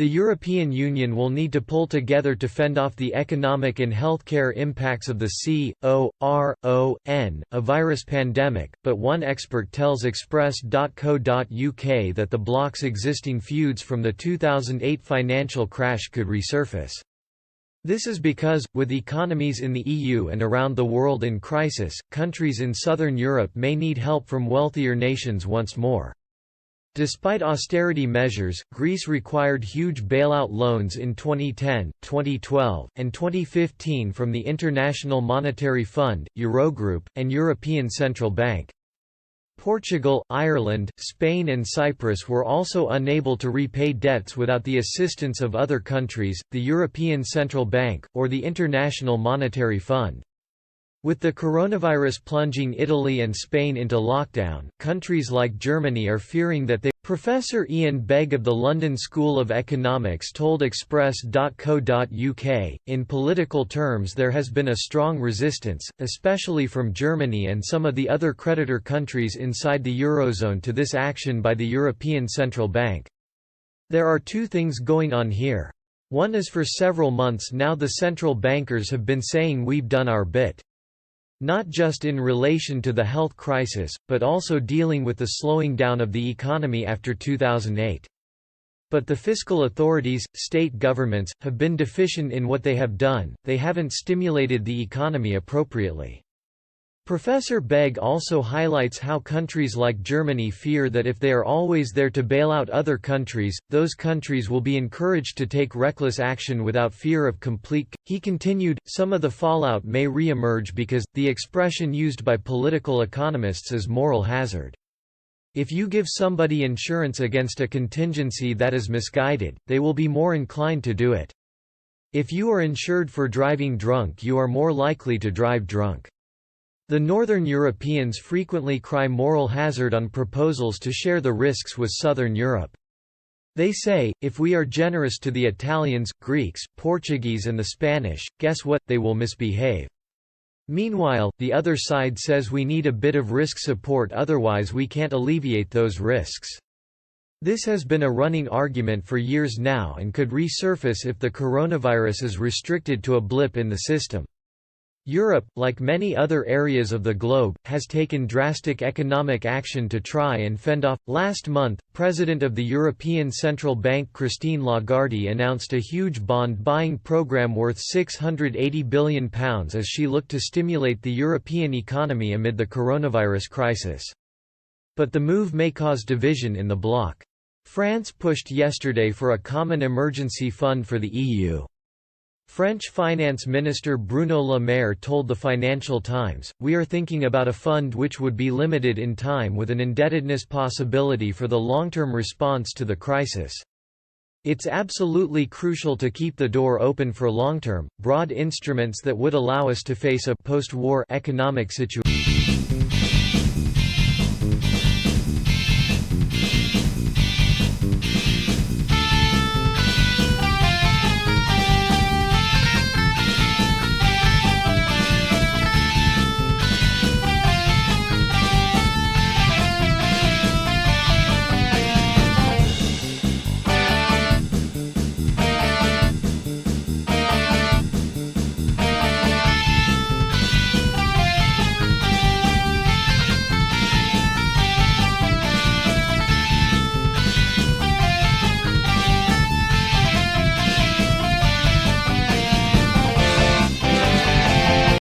The European Union will need to pull together to fend off the economic and healthcare impacts of the c.o.r.o.n.avirus pandemic, but one expert tells Express.co.uk that the bloc's existing feuds from the 2008 financial crash could resurface. This is because, with economies in the EU and around the world in crisis, countries in southern Europe may need help from wealthier nations once more. Despite austerity measures, Greece required huge bailout loans in 2010, 2012, and 2015 from the International Monetary Fund, Eurogroup, and European Central Bank. Portugal, Ireland, Spain and Cyprus were also unable to repay debts without the assistance of other countries, the European Central Bank, or the International Monetary Fund. With the coronavirus plunging Italy and Spain into lockdown, countries like Germany are fearing that they. Professor Ian Begg of the London School of Economics told Express.co.uk, in political terms there has been a strong resistance, especially from Germany and some of the other creditor countries inside the Eurozone to this action by the European Central Bank. There are two things going on here. One is for several months now the central bankers have been saying we've done our bit. Not just in relation to the health crisis, but also dealing with the slowing down of the economy after 2008. But the fiscal authorities, state governments, have been deficient in what they have done, they haven't stimulated the economy appropriately. Professor Begg also highlights how countries like Germany fear that if they are always there to bail out other countries, those countries will be encouraged to take reckless action without fear of complete. He continued, some of the fallout may re-emerge because, the expression used by political economists is moral hazard. If you give somebody insurance against a contingency that is misguided, they will be more inclined to do it. If you are insured for driving drunk, you are more likely to drive drunk. The Northern Europeans frequently cry moral hazard on proposals to share the risks with Southern Europe. They say, if we are generous to the Italians, Greeks, Portuguese and the Spanish, guess what, they will misbehave. Meanwhile, the other side says we need a bit of risk support, otherwise we can't alleviate those risks. This has been a running argument for years now and could resurface if the coronavirus is restricted to a blip in the system. Europe, like many other areas of the globe, has taken drastic economic action to try and fend off. Last month, President of the European Central Bank Christine Lagarde announced a huge bond buying programme worth £680 billion as she looked to stimulate the European economy amid the coronavirus crisis. But the move may cause division in the bloc. France pushed yesterday for a common emergency fund for the EU. French Finance Minister Bruno Le Maire told the Financial Times, "We are thinking about a fund which would be limited in time with an indebtedness possibility for the long-term response to the crisis. It's absolutely crucial to keep the door open for long-term, broad instruments that would allow us to face a post-war economic situation."